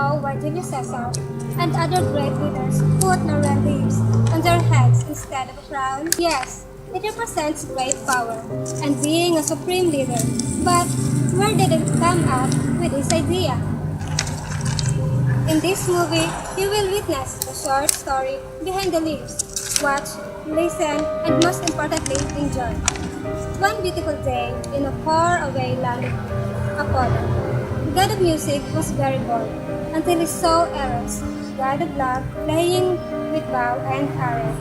Nero or Julius Caesar, and other great leaders put laurel leaves on their heads instead of a crown? Yes, it represents great power and being a supreme leader. But where did it come up with this idea? In this movie, you will witness the short story behind the leaves. Watch, listen, and most importantly, enjoy. One beautiful day in a faraway land of Apollo, the god of music was very bored until he saw Eros, god of love, playing with bow and arrow.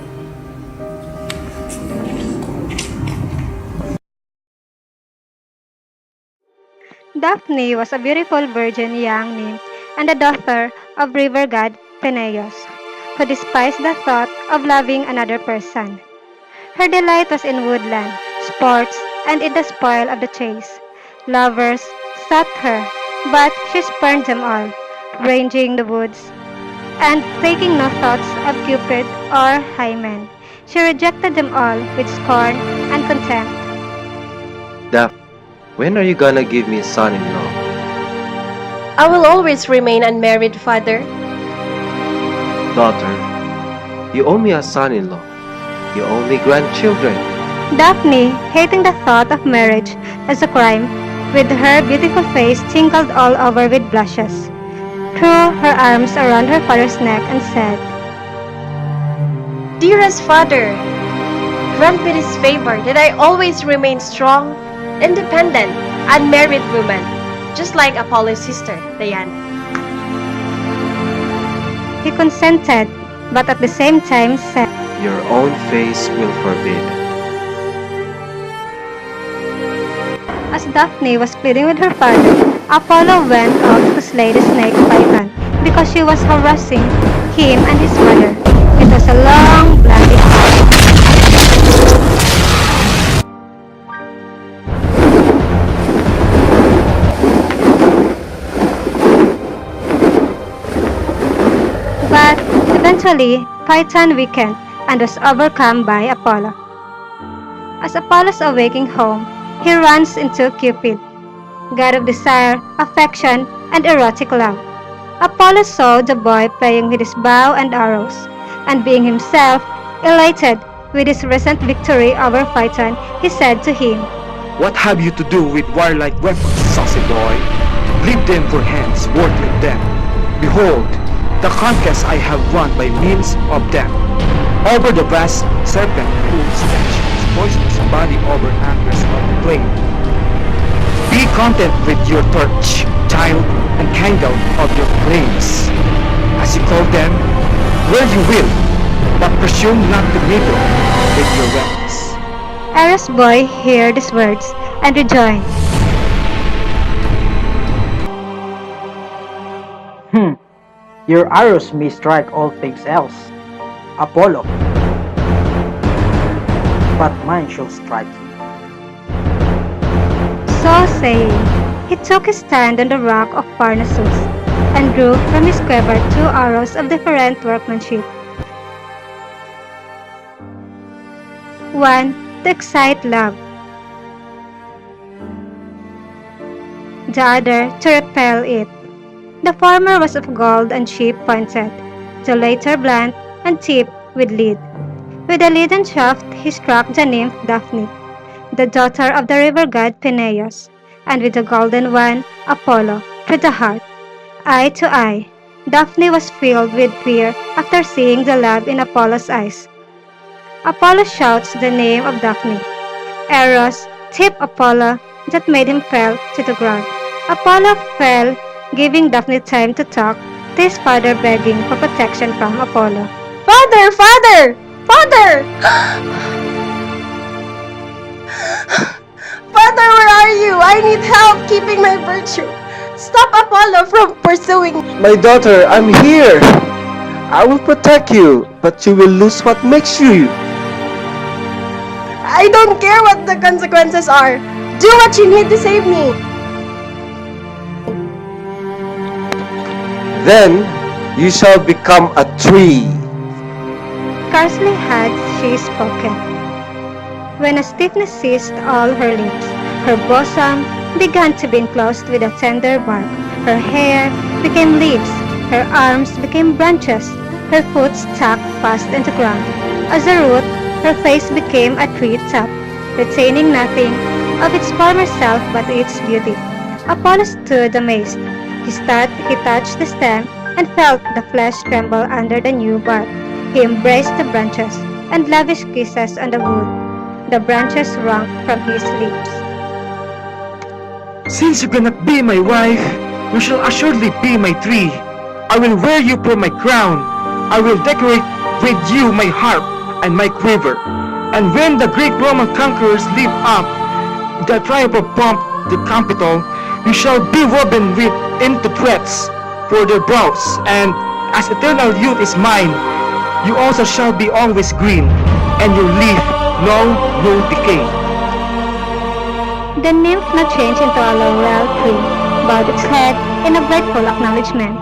Daphne was a beautiful virgin young nymph and the daughter of river god Peneus, who despised the thought of loving another person. Her delight was in woodland, sports, and in the spoil of the chase. Lovers sought her, but she spurned them all, ranging the woods, and taking no thoughts of Cupid or Hymen. She rejected them all with scorn and contempt. Daphne, when are you gonna give me a son-in-law? I will always remain unmarried, father. Daughter, you owe me a son-in-law. You owe me grandchildren. Daphne, hating the thought of marriage as a crime, with her beautiful face tingled all over with blushes, threw her arms around her father's neck and said, Dearest father, grant me this favor that I always remain strong, independent, unmarried woman, just like Apollo's sister, Diana. He consented, but at the same time said, Your own face will forbid. As Daphne was pleading with her father, Apollo went out to slay the snake python because she was harassing him and his mother. It was a long, bloody fight. But eventually, Python weakened and was overcome by Apollo. As Apollo's awaking home, he runs into Cupid, god of desire, affection, and erotic love. Apollo saw the boy playing with his bow and arrows, and being himself elated with his recent victory over Python, he said to him, What have you to do with warlike weapons, saucy boy? Leave them for hands worked with them. Behold, the conquest I have won by means of them. Over the vast serpent whose stench is poisonous body over acres of the plain. Be content with your torch, child, and kindle of your flames. As you call them, where you will, but presume not to meddle with your weapons. Eros' boy heard these words and rejoined, Your arrows may strike all things else, Apollo, but mine shall strike you. So saying, he took his stand on the rock of Parnassus and drew from his quiver 2 arrows of different workmanship. One to excite love, the other to repel it. The former was of gold and cheap-pointed, the latter blunt and tipped with lead. With the leaden shaft he struck the nymph Daphne, the daughter of the river god Peneus, and with the golden one Apollo, through the heart. Eye to eye, Daphne was filled with fear after seeing the love in Apollo's eyes. Apollo shouts the name of Daphne. Eros tipped Apollo that made him fell to the ground. Apollo fell, giving Daphne time to talk to his father, begging for protection from Apollo. Father! Father! Father! Father, where are you? I need help keeping my virtue. Stop Apollo from pursuing me. My daughter, I'm here. I will protect you, but you will lose what makes you. I don't care what the consequences are. Do what you need to save me. Then you shall become a tree. Scarcely had she spoken, when a stiffness seized all her limbs. Her bosom began to be enclosed with a tender bark. Her hair became leaves, Her arms became branches, her foot stuck fast into ground. As a root, her face became a tree top, retaining nothing of its former self but its beauty. Apollo stood amazed. He touched the stem and felt the flesh tremble under the new bark. He embraced the branches and lavished kisses on the wood. The branches wrung from his lips. Since you cannot be my wife, you shall assuredly be my tree. I will wear you for my crown. I will decorate with you my harp and my quiver. And when the great Roman conquerors lift up the triumphal pomp the Capitol, you shall be woven with into threads for their brows, and as eternal youth is mine, you also shall be always green, and your leaf know no decay. The nymph now changed into a laurel tree, bowed its head in a grateful acknowledgement.